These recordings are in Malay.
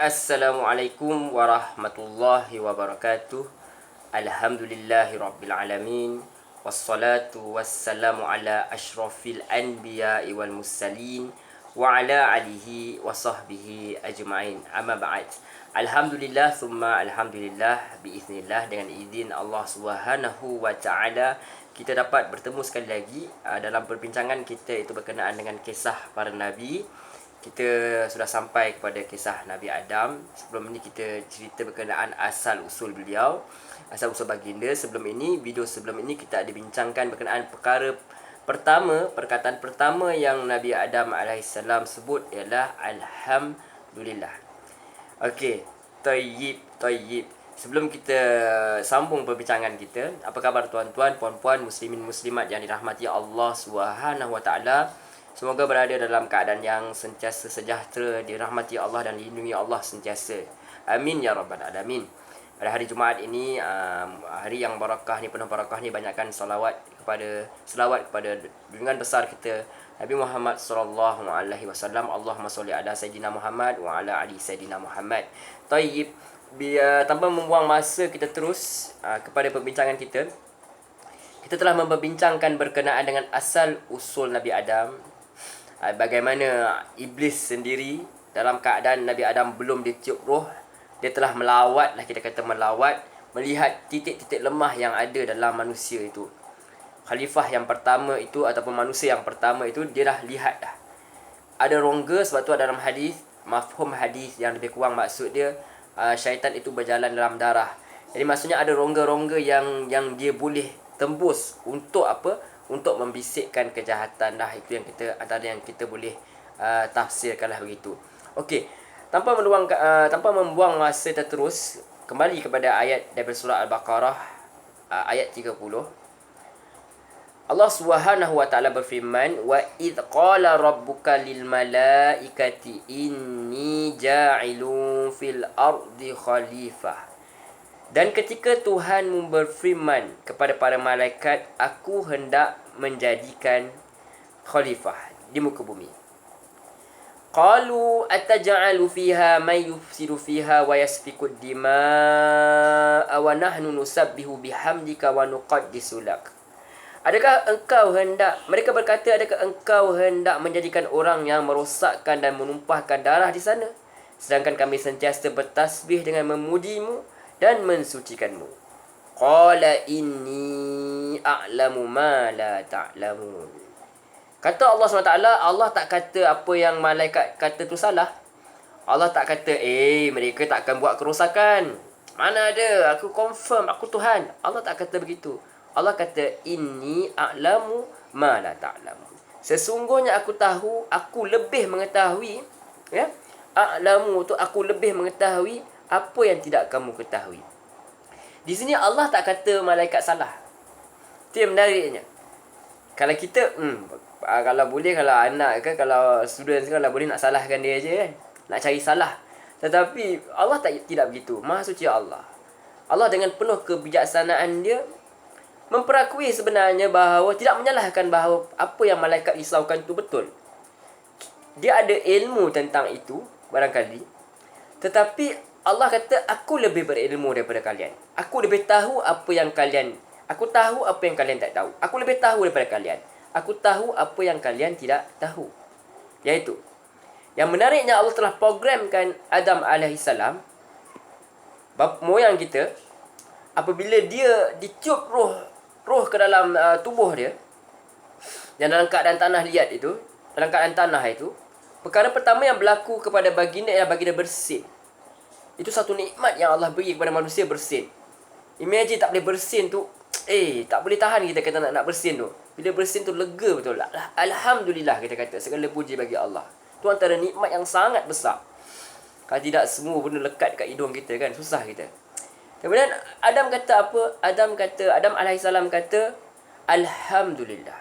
Assalamualaikum warahmatullahi wabarakatuh. Alhamdulillahi rabbil alamin. Wassalatu wassalamu ala ashrafil anbiya'i wal mursalin wa ala alihi wa sahbihi ajma'in. Amma ba'd. Alhamdulillah thumma alhamdulillah biiznillah, dengan izin Allah Subhanahu wa taala kita dapat bertemu sekali lagi dalam perbincangan kita, itu berkenaan dengan kisah para nabi. Kita sudah sampai kepada kisah Nabi Adam. Sebelum ini kita cerita berkenaan asal usul beliau, asal usul baginda. Video sebelum ini kita ada bincangkan berkenaan perkataan pertama yang Nabi Adam AS sebut ialah Alhamdulillah. Okey, tayyib. Sebelum kita sambung perbincangan kita, apa khabar tuan-tuan, puan-puan, muslimin muslimat yang dirahmati Allah Subhanahu wa taala? Semoga berada dalam keadaan yang sentiasa sejahtera, dirahmati Allah dan dilindungi Allah sentiasa. Amin ya rabbal alamin. Pada hari Jumaat ini, hari yang barakah ni, penuh barakah ni, banyakkan selawat kepada junjungan besar kita Nabi Muhammad sallallahu alaihi wasallam. Allahumma sholli ala sayidina Muhammad wa ala ali sayidina Muhammad. Tayyib, tanpa membuang masa, kita terus kepada perbincangan kita. Kita telah memperbincangkan berkenaan dengan asal usul Nabi Adam. Bagaimana iblis sendiri dalam keadaan Nabi Adam belum ditiup roh, dia telah melawat, melihat titik-titik lemah yang ada dalam manusia itu. Khalifah yang pertama itu, ataupun manusia yang pertama itu, dia dah lihat dah ada rongga. Sebab tu dalam hadis, mafhum hadis yang lebih kurang maksud dia, syaitan itu berjalan dalam darah. Jadi maksudnya ada rongga-rongga yang dia boleh tembus untuk apa? Untuk membisikkan kejahatan lah. Itu yang kita, antara yang kita boleh tafsirkanlah begitu. Okey, tanpa membuang masa, kita terus kembali kepada ayat daripada surah Al-Baqarah, ayat 30. Allah Subhanahu wa taala berfirman, wa id qala rabbuka lil malaikati inni ja'ilun fil ardi khalifah. Dan ketika Tuhanmu berfirman kepada para malaikat, aku hendak menjadikan khalifah di muka bumi. Qalu ataj'alu fiha may yufsidu fiha wa yasfiku ad-dima'a wa nahnu nusabbihu bihamdika wa nuqaddisu lak. Mereka berkata, adakah engkau hendak menjadikan orang yang merosakkan dan menumpahkan darah di sana, sedangkan kami sentiasa bertasbih dengan memujimu dan mensucikanmu. Qala inni a'lamu ma la ta'lamun. Kata Allah SWT, Allah tak kata apa yang malaikat kata tu salah. Allah tak kata, mereka tak akan buat kerosakan. Mana ada, aku confirm, aku Tuhan. Allah tak kata begitu. Allah kata, inni a'lamu ma la ta'lamun. Sesungguhnya aku tahu, aku lebih mengetahui, ya. A'lamu tu aku lebih mengetahui apa yang tidak kamu ketahui. Di sini Allah tak kata malaikat salah. Itu yang menariknya. Kalau kita, kalau boleh, kalau anak kan, kalau student kan, kalau boleh nak salahkan dia je kan. Nak cari salah. Tetapi Allah tidak begitu. Maha suci Allah. Allah dengan penuh kebijaksanaan dia memperakui sebenarnya bahawa, tidak menyalahkan bahawa apa yang malaikat risaukan itu betul. Dia ada ilmu tentang itu barangkali. Tetapi Allah kata, aku lebih berilmu daripada kalian. Aku tahu apa yang kalian tak tahu. Aku lebih tahu daripada kalian. Aku tahu apa yang kalian tidak tahu. Iaitu, yang menariknya, Allah telah programkan Adam AS, bapa moyang kita, apabila dia ditiup roh ke dalam tubuh dia, dan dalam keadaan tanah liat itu, perkara pertama yang berlaku kepada baginda ialah baginda bersin. Itu satu nikmat yang Allah beri kepada manusia, bersin. Imagine tak boleh bersin tu, tak boleh tahan kita kata nak bersin tu. Bila bersin tu lega betul. Alhamdulillah kita kata, segala puji bagi Allah. Tu antara nikmat yang sangat besar. Kalau tidak, semua benda lekat kat hidung kita kan, susah kita. Kemudian Adam kata apa? Adam AS kata Alhamdulillah.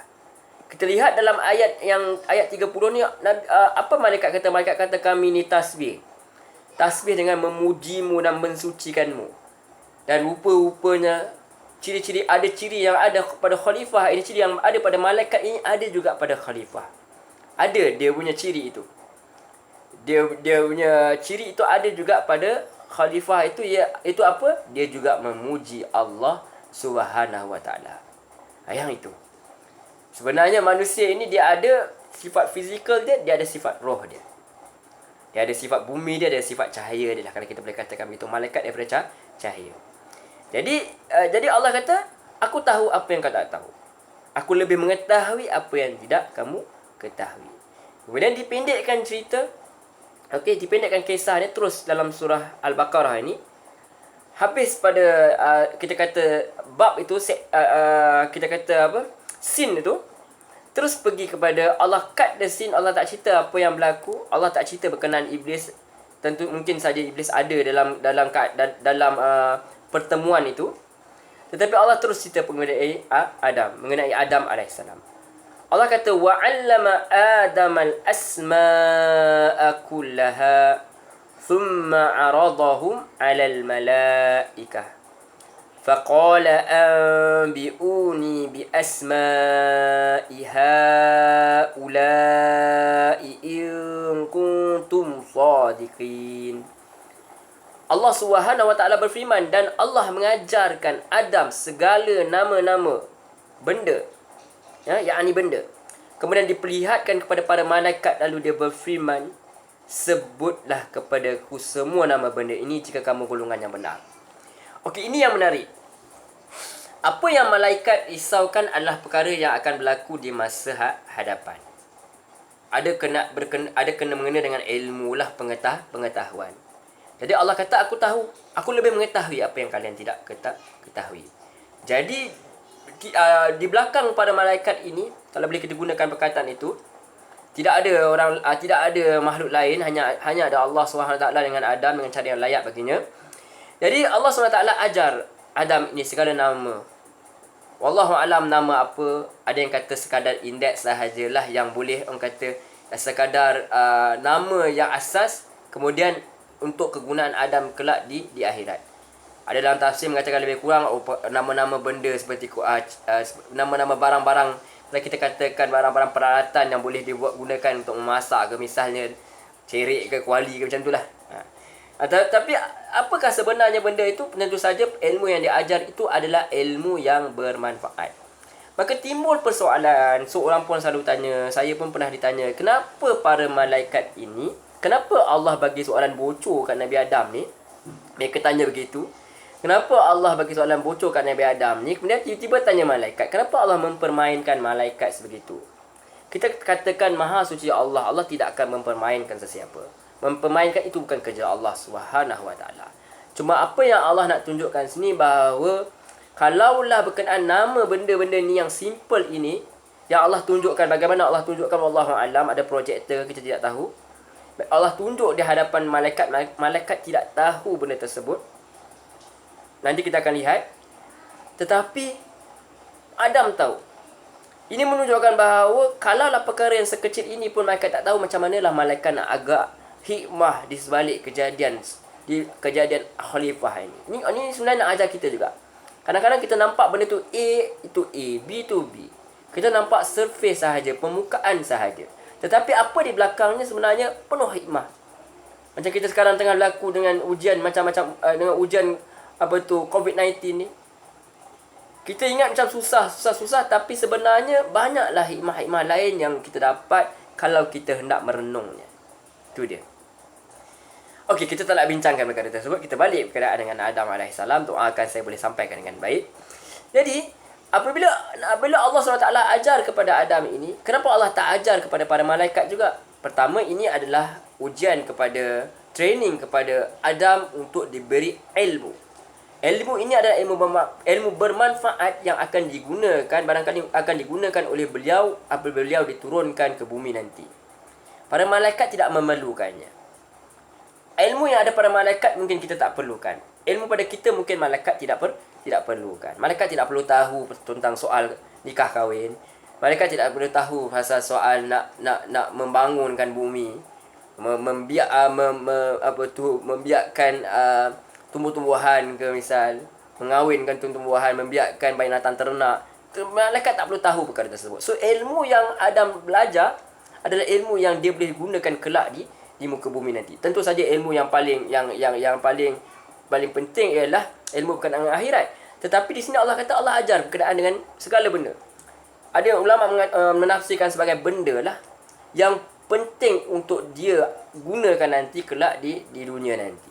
Kita lihat dalam ayat 30 ni, apa malaikat kata? Malaikat kata, kami ni tasbih dengan memujimu dan mensucikanmu. Dan rupa-rupanya, ada ciri yang ada pada khalifah ini, ciri yang ada pada malaikat ini ada juga pada khalifah. Ada dia punya ciri itu. dia punya ciri itu ada juga pada khalifah itu, itu apa? Dia juga memuji Allah Subhanahu wa taala. Yang itu. Sebenarnya manusia ini dia ada sifat fizikal dia, dia ada sifat roh dia. Dia ada sifat bumi dia, ada sifat cahaya dia lah, kalau kita boleh katakan begitu. Malaikat daripada cahaya. Jadi Allah kata, aku tahu apa yang kau tak tahu. Aku lebih mengetahui apa yang tidak kamu ketahui. Kemudian dipendekkan cerita. Okey, dipendekkan kisah ni terus dalam surah Al-Baqarah ini. Habis pada kita kata bab itu, kita kata apa? Scene itu. Terus pergi kepada Allah cut the scene. Allah tak cerita apa yang berlaku. Allah tak cerita berkenaan iblis. Tentu mungkin saja iblis ada dalam pertemuan itu. Tetapi Allah terus cerita mengenai Adam alaihissalam. Allah kata wa 'allama Adam al-asma'a kullaha thumma 'aradahum 'ala al-mala'ikah. فقال أنبئوني بأسماء هؤلاء إن كنتم صادقين. Allah Subhanahu wa taala berfirman, dan Allah mengajarkan Adam segala nama-nama benda. Yakni benda. Kemudian diperlihatkan kepada para malaikat, lalu dia berfirman, sebutlah kepadaku semua nama benda ini jika kamu golongan yang benar. Okey, ini yang menarik. Apa yang malaikat risaukan adalah perkara yang akan berlaku di masa hadapan. Ada kena mengena dengan ilmu lah, pengetahuan. Jadi Allah kata, aku tahu. Aku lebih mengetahui apa yang kalian tidak ketahui. Jadi di belakang pada malaikat ini, kalau boleh kita gunakan perkataan itu, tidak ada makhluk lain, hanya ada Allah SWT dengan Adam dengan cara yang layak baginya. Jadi Allah SWT ajar Adam ini segala nama. Wallahu alam nama apa. Ada yang kata sekadar indeks sahajalah yang boleh orang kata sekadar nama yang asas. Kemudian untuk kegunaan Adam kelak di akhirat. Ada dalam tafsir mengatakan lebih kurang nama-nama benda seperti nama-nama barang-barang. Kalau kita katakan barang-barang peralatan yang boleh digunakan untuk memasak ke, misalnya cerik ke, kuali ke, macam itulah. Tapi apakah sebenarnya benda itu? Tentu saja ilmu yang diajar itu adalah ilmu yang bermanfaat. Maka timbul persoalan, seorang pun selalu tanya, saya pun pernah ditanya, kenapa para malaikat ini, kenapa Allah bagi soalan bocor kat Nabi Adam ni? Mereka tanya begitu. Kenapa Allah bagi soalan bocor kat Nabi Adam ni? Kemudian tiba-tiba tanya malaikat, kenapa Allah mempermainkan malaikat sebegitu? Kita katakan maha suci Allah, Allah tidak akan mempermainkan sesiapa. Mempermainkan itu bukan kerja Allah Subhanahu wa taala. Cuma apa yang Allah nak tunjukkan sini, bahawa kalaulah berkenaan nama benda-benda ni yang simple ini, yang Allah tunjukkan, bagaimana Allah tunjukkan, wallahu alam, ada projektor kita tidak tahu. Allah tunjuk di hadapan malaikat, malaikat tidak tahu benda tersebut. Nanti kita akan lihat. Tetapi Adam tahu. Ini menunjukkan bahawa kalaulah perkara yang sekecil ini pun malaikat tak tahu, macam manalah malaikat nak agak hikmah di sebalik kejadian khalifah ini. Ini sebenarnya nak ajar kita juga. Kadang-kadang kita nampak benda tu A, itu A, B tu B. Kita nampak surface sahaja, permukaan sahaja. Tetapi apa di belakangnya sebenarnya penuh hikmah. Macam kita sekarang tengah berlaku dengan ujian macam-macam, dengan ujian COVID-19 ni. Kita ingat macam susah, tapi sebenarnya banyaklah hikmah-hikmah lain yang kita dapat kalau kita hendak merenungnya. Itu dia. Okey, kita tak nak bincangkan perkara tersebut. Kita balik berkenaan dengan Adam AS. Doakan saya boleh sampaikan dengan baik. Jadi, apabila Allah SWT ajar kepada Adam ini, kenapa Allah tak ajar kepada para malaikat juga? Pertama, ini adalah ujian kepada, training kepada Adam untuk diberi ilmu. Ilmu ini adalah ilmu bermanfaat yang akan digunakan, barangkali akan digunakan oleh beliau apabila beliau diturunkan ke bumi nanti. Para malaikat tidak memerlukannya. Ilmu yang ada pada malaikat mungkin kita tak perlukan. Ilmu pada kita mungkin malaikat tidak perlukan. Malaikat tidak perlu tahu tentang soal nikah kahwin. Malaikat tidak perlu tahu pasal soal nak membangunkan bumi, membiarkan tumbuh-tumbuhan ke, misal mengawinkan tumbuh-tumbuhan, membiarkan binatang ternak. Malaikat tak perlu tahu perkara tersebut. So ilmu yang Adam belajar adalah ilmu yang dia boleh gunakan kelak di di muka bumi nanti. Tentu saja ilmu yang paling penting ialah ilmu berkenaan dengan akhirat. Tetapi di sini Allah kata Allah ajar berkenaan dengan segala benda. Ada ulama menafsirkan sebagai benda lah yang penting untuk dia gunakan nanti kelak di dunia nanti.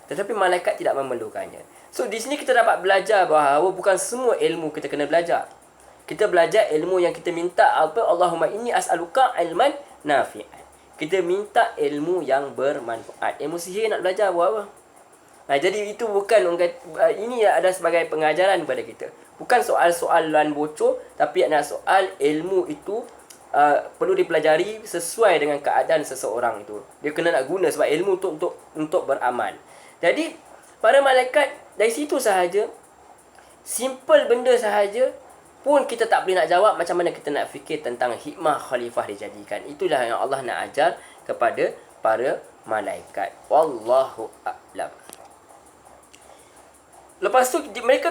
Tetapi malaikat tidak memerlukannya. So di sini kita dapat belajar bahawa bukan semua ilmu kita kena belajar. Kita belajar ilmu yang kita minta apa? Allahumma inni as'aluka ilman nafi'an. Kita minta ilmu yang bermanfaat. Ilmu sihir nak belajar buat apa? Jadi itu bukan ini ada sebagai pengajaran kepada kita. Bukan soalan bocor, tapi adalah soal ilmu itu perlu dipelajari sesuai dengan keadaan seseorang itu. Dia kena nak guna sebab ilmu untuk beramal. Jadi para malaikat dari situ sahaja, simple benda sahaja pun kita tak boleh nak jawab, macam mana kita nak fikir tentang hikmah khalifah dijadikan. Itulah yang Allah nak ajar kepada para malaikat. Wallahu a'lam. Lepas tu mereka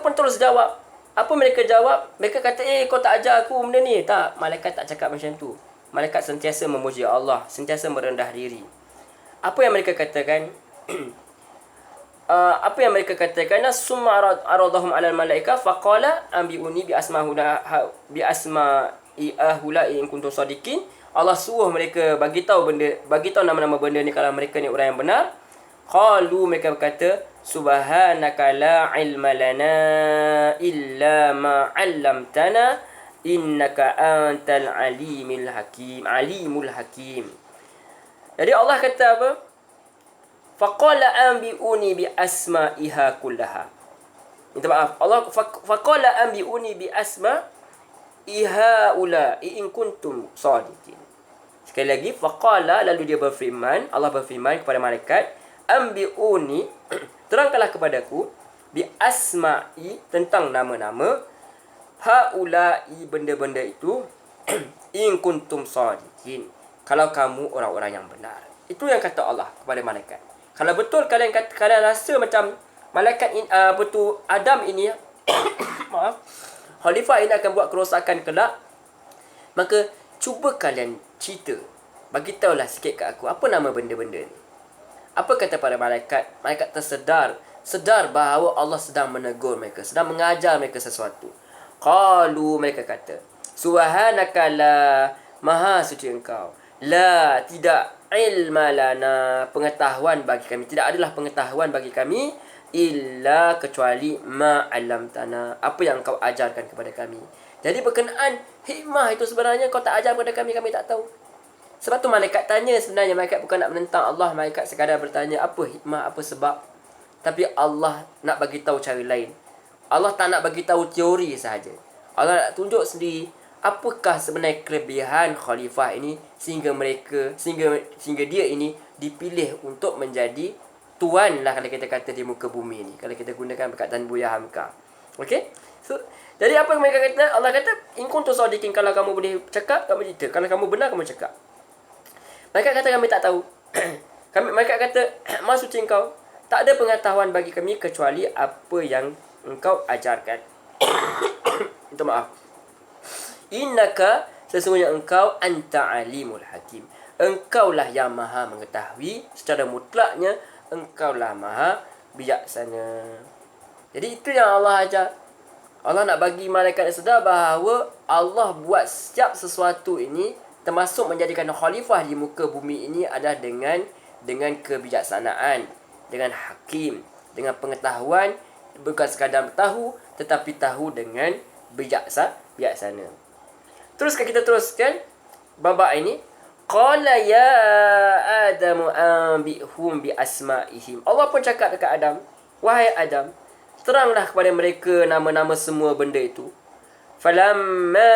pun terus jawab. Apa mereka jawab? Mereka kata, kau tak ajar aku benda ni. Tak, malaikat tak cakap macam tu. Malaikat sentiasa memuji Allah, sentiasa merendah diri. Apa yang mereka katakan? Apa yang mereka katakan? Summa aradahum 'alal malaika faqala anbi'uni bi asma'i ahula'i in kuntum shadiqin. Allah suruh mereka bagi tahu nama-nama benda ni kalau mereka ni orang yang benar. Qalu, mereka berkata, subhanaka la ilma lana illa ma 'allamtana innaka antal alimul hakim. Jadi Allah kata apa? Faqala anbi'uni bi asma'iha kullaha. Minta maaf. Allah faqala anbi'uni bi asma'iha ula in kuntum shadiqin. Sekali lagi, faqala, lalu dia berfirman, Allah berfirman kepada malaikat, ambi'uni, terangkanlah kepadaku, bi asma'i, tentang nama-nama, haula'i, benda-benda itu, in kuntum shadiqin, kalau kamu orang-orang yang benar. Itu yang kata Allah kepada malaikat. Kalau betul kalian rasa macam malaikat Adam ini maaf, khalifah ini akan buat kerosakan kelak, maka cuba kalian cerita, bagi tahulah sikit kat aku apa nama benda-benda ni. Apa kata para malaikat? Malaikat sedar bahawa Allah sedang menegur mereka, sedang mengajar mereka sesuatu. Qalu, mereka kata, subhanaka la, maha suci engkau, la, tidak, ilma lana, pengetahuan bagi kami, tidak adalah pengetahuan bagi kami, illa, kecuali ma 'allamtana, apa yang kau ajarkan kepada kami. Jadi berkenaan hikmah itu sebenarnya kau tak ajar kepada kami tak tahu. Sebab tu malaikat tanya, sebenarnya malaikat bukan nak menentang Allah, malaikat sekadar bertanya apa hikmah, apa sebab. Tapi Allah nak bagi tahu cara lain. Allah tak nak bagi tahu teori sahaja. Allah nak tunjuk sendiri apakah sebenarnya kelebihan khalifah ini sehingga dia ini dipilih untuk menjadi tuan lah, kalau kita kata di muka bumi ni, kalau kita gunakan perkataan Buya Hamka. Okey? So, jadi apa yang mereka kata? Allah kata, in kuntum shadiqin, kalau kamu boleh cakap, kamu cerita. Kalau kamu benar, kamu cakap. Mereka kata kami tak tahu. Mereka kata, maha suci engkau, tak ada pengetahuan bagi kami kecuali apa yang engkau ajarkan. Minta maaf. Innaka, sesungguhnya engkau, anta alimul hakim. Engkaulah yang maha mengetahui secara mutlaknya, engkaulah maha bijaksana. Jadi itu yang Allah ajar. Allah nak bagi malaikat sedar bahawa Allah buat setiap sesuatu ini, termasuk menjadikan khalifah di muka bumi ini, adalah dengan kebijaksanaan, dengan hakim, dengan pengetahuan, bukan sekadar tahu, tetapi tahu dengan bijaksana. Teruskan, kita teruskan babak ini. Qala ya Adamu anbi'hum bi asma'ihim. Allah pun cakap dekat Adam, wahai Adam, teranglah kepada mereka nama-nama semua benda itu. Falamma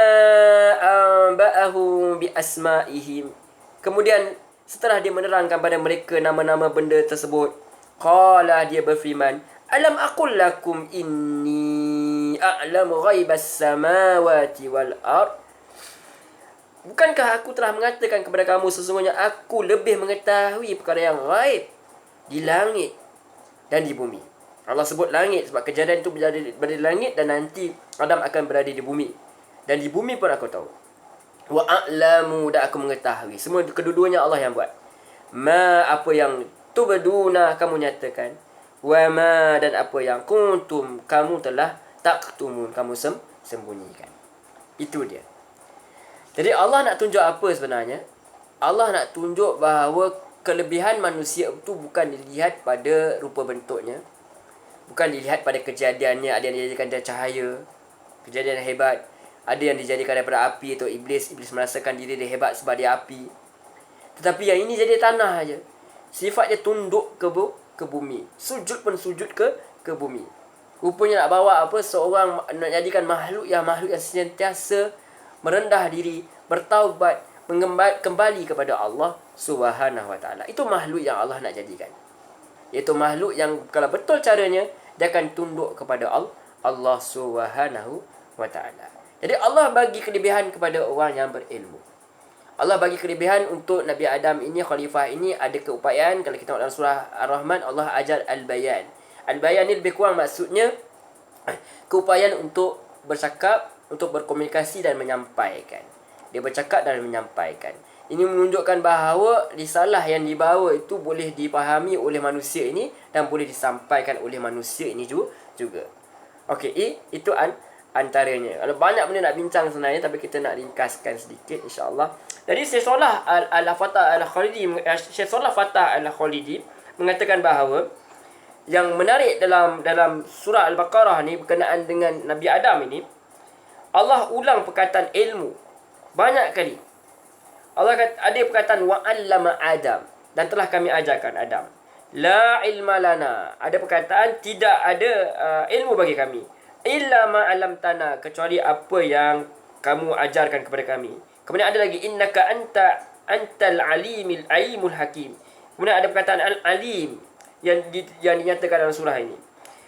anba'ahum bi asma'ihim. Kemudian setelah dia menerangkan pada mereka nama-nama benda tersebut, qala, dia berfirman, alam aqul lakum inni a'lamu ghaibas samawati wal ard. Bukankah aku telah mengatakan kepada kamu sesungguhnya aku lebih mengetahui perkara yang gaib di langit dan di bumi. Allah sebut langit sebab kejadian itu berada di langit, dan nanti Adam akan berada di bumi. Dan di bumi pun aku tahu. Wa a'lamu, dan aku mengetahui. Semua kedua-duanya Allah yang buat. ma apa yang tubduna kamu nyatakan, wa ma dan apa yang kuntum kamu telah taktumun kamu sembunyikan. Itu dia. Jadi Allah nak tunjuk apa sebenarnya? Allah nak tunjuk bahawa kelebihan manusia itu bukan dilihat pada rupa bentuknya, bukan dilihat pada kejadiannya. Ada yang dijadikan dari cahaya, kejadian yang hebat. Ada yang dijadikan daripada api atau iblis. Iblis merasakan diri dia hebat sebab dia api. Tetapi yang ini jadi tanah aja. Sifat dia tunduk ke bumi. Sujud pun sujud ke bumi. Rupanya nak bawa apa? Seorang nak jadikan makhluk yang sentiasa merendah diri, bertaubat, kembali kepada Allah Subhanahu Wa Taala. Itu makhluk yang Allah nak jadikan. Iaitu makhluk yang kalau betul caranya, dia akan tunduk kepada Allah Subhanahu Wa Taala. Jadi Allah bagi kelebihan kepada orang yang berilmu. Allah bagi kelebihan untuk Nabi Adam ini, khalifah ini, ada keupayaan. Kalau kita tengok dalam surah Ar-Rahman, Allah ajar al-bayan. Al-bayan ni lebih kurang maksudnya keupayaan untuk bercakap, untuk berkomunikasi dan menyampaikan. Dia bercakap dan menyampaikan. Ini menunjukkan bahawa risalah yang dibawa itu boleh dipahami oleh manusia ini dan boleh disampaikan oleh manusia ini juga. Okey, itu antaranya. Kalau banyak benda nak bincang sebenarnya, tapi kita nak ringkaskan sedikit insya-Allah. Jadi Syekh Salah Al-Fatah Al-Khalidi mengatakan bahawa yang menarik dalam surah Al-Baqarah ni berkenaan dengan Nabi Adam ini, Allah ulang perkataan ilmu banyak kali. Allah kata, ada perkataan wa'allama Adam, dan telah kami ajarkan Adam. La ilma lana, ada perkataan tidak ada ilmu bagi kami. Illa ma 'allamtana, kecuali apa yang kamu ajarkan kepada kami. Kemudian ada lagi innaka antal alimul hakim. Kemudian ada perkataan al-alim yang dinyatakan dalam surah ini.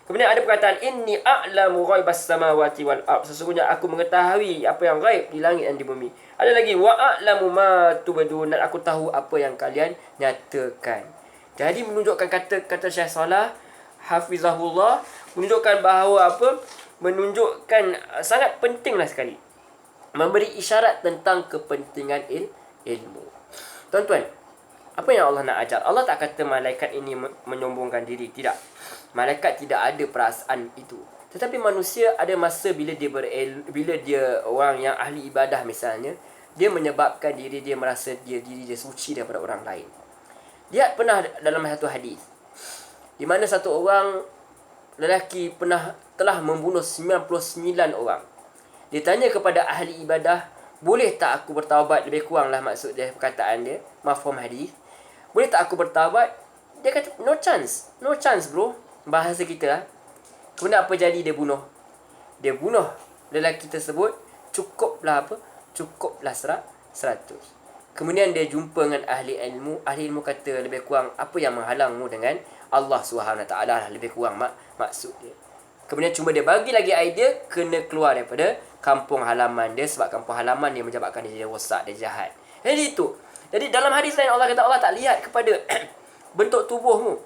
Kemudian ada perkataan inni a'lamu ghaibas samawati wal ard, sesungguhnya aku mengetahui apa yang gaib di langit dan di bumi. Ada lagi wa a'lamu ma tubdun, dan aku tahu apa yang kalian nyatakan. Jadi menunjukkan kata Syekh Salah hafizahullah, menunjukkan bahawa apa? Menunjukkan sangat pentinglah sekali memberi isyarat tentang kepentingan ilmu. Tuan-tuan, apa yang Allah nak ajar? Allah tak kata malaikat ini menyombongkan diri. Tidak. Malaikat tidak ada perasaan itu. Tetapi manusia ada masa bila dia orang yang ahli ibadah misalnya, dia menyebabkan diri dia merasa diri dia suci daripada orang lain. Lihat pernah dalam satu hadis, di mana satu orang lelaki telah membunuh 99 orang. Dia tanya kepada ahli ibadah, boleh tak aku bertaubat? Lebih kuranglah maksud dia, perkataan dia, mafhum hadis. Boleh tak aku bertaubat? Dia kata, no chance bro. Bahasa kita lah. Kemudian apa jadi? Dia bunuh lelaki tersebut. Cukuplah 100. Kemudian dia jumpa dengan ahli ilmu. Ahli ilmu kata lebih kurang, apa yang menghalangmu dengan Allah SWT lah, lebih kurang maksud dia. Kemudian cuma dia bagi lagi idea, kena keluar daripada kampung halaman dia, sebab kampung halaman dia menyebabkan dia rosak, dia jahat. Jadi itu. Jadi dalam hadis lain Allah kata, Allah tak lihat kepada bentuk tubuhmu.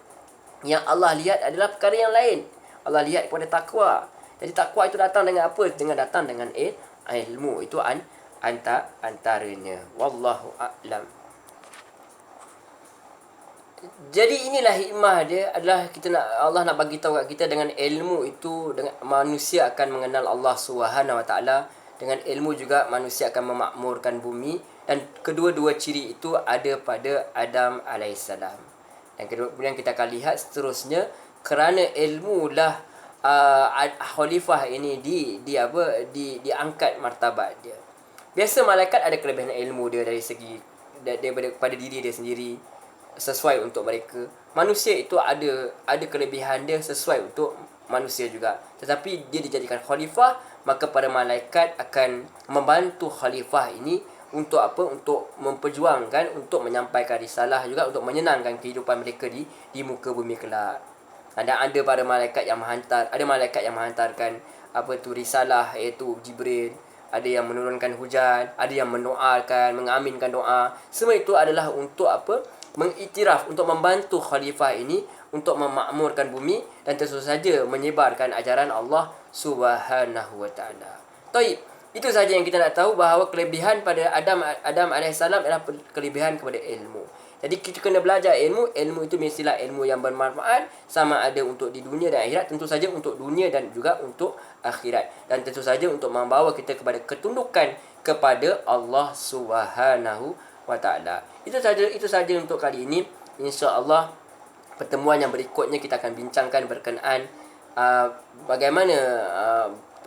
Yang Allah lihat adalah perkara yang lain. Allah lihat kepada takwa. Jadi takwa itu datang dengan apa? Datang dengan ilmu. Itu antaranya. Wallahu a'lam. Jadi inilah hikmah dia, adalah Allah nak bagi tahu kat kita, dengan ilmu itu manusia akan mengenal Allah Subhanahu Wa Taala. Dengan ilmu juga manusia akan memakmurkan bumi, dan kedua-dua ciri itu ada pada Adam alaihissalam. Dan kemudian kita akan lihat seterusnya, kerana ilmu lah khalifah ini diangkat martabat dia. Biasa malaikat ada kelebihan ilmu dia dari segi daripada diri dia sendiri, sesuai untuk mereka. Manusia itu ada kelebihan dia sesuai untuk manusia juga. Tetapi dia dijadikan khalifah, maka para malaikat akan membantu khalifah ini untuk apa? Untuk memperjuangkan, untuk menyampaikan risalah juga, untuk menyenangkan kehidupan mereka di muka bumi kelak. Dan ada para malaikat yang menghantarkan risalah, iaitu Jibril. Ada yang menurunkan hujan, ada yang mendoakan, mengaminkan doa. Semua itu adalah untuk apa? Mengiktiraf, untuk membantu khalifah ini untuk memakmurkan bumi dan tentu saja menyebarkan ajaran Allah Subhanahu Wa Taala. Taib, itu saja yang kita nak tahu, bahawa kelebihan pada Adam alaihissalam adalah kelebihan kepada ilmu. Jadi kita kena belajar ilmu. Ilmu itu mestilah ilmu yang bermanfaat, sama ada untuk di dunia dan akhirat. Tentu saja untuk dunia dan juga untuk akhirat. Dan tentu saja untuk membawa kita kepada ketundukan kepada Allah Subhanahu wa taala. Itu saja untuk kali ini. Insya-Allah pertemuan yang berikutnya kita akan bincangkan berkenaan bagaimana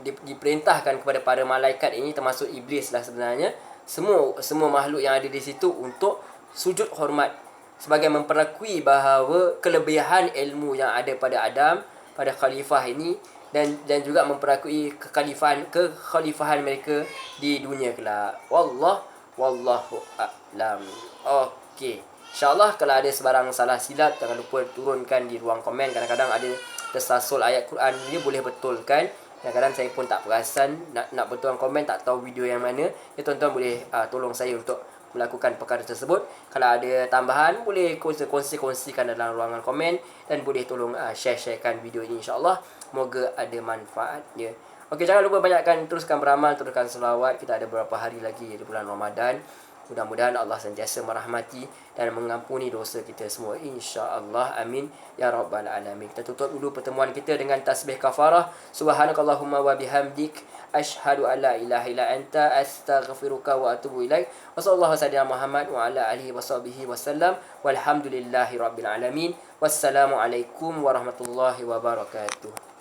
diperintahkan kepada para malaikat ini, termasuk iblis lah sebenarnya, semua makhluk yang ada di situ untuk sujud hormat sebagai memperakui bahawa kelebihan ilmu yang ada pada Adam, pada khalifah ini, dan juga memperakui kekhalifahan mereka di dunia kelak. Wallahu a'lam. Okey. InsyaAllah kalau ada sebarang salah silap, jangan lupa turunkan di ruang komen. Kadang-kadang ada tersasul ayat Quran, dia boleh betulkan. Kadang-kadang saya pun tak perasan nak betulkan komen, tak tahu video yang mana. Ya, tuan-tuan boleh tolong saya untuk melakukan perkara tersebut. Kalau ada tambahan, boleh kongsikan dalam ruangan komen. Dan boleh tolong share-sharekan video ini, insyaAllah. Moga ada manfaatnya. Okey, jangan lupa banyakkan, teruskan beramal, teruskan selawat. Kita ada beberapa hari lagi di bulan Ramadan. Mudah-mudahan Allah sentiasa merahmati dan mengampuni dosa kita semua, insya-Allah. Amin ya rabbal alamin. Kita tutup dulu pertemuan kita dengan tasbih kafarah. Subhanakallahumma wa bihamdik, asyhadu an la ilaha illa anta, astaghfiruka wa atubu ilaik. Wa sallallahu alaihi Muhammad wa ala alihi washabihi wasallam. Walhamdulillahi rabbil alamin. Wassalamu alaikum warahmatullahi wabarakatuh.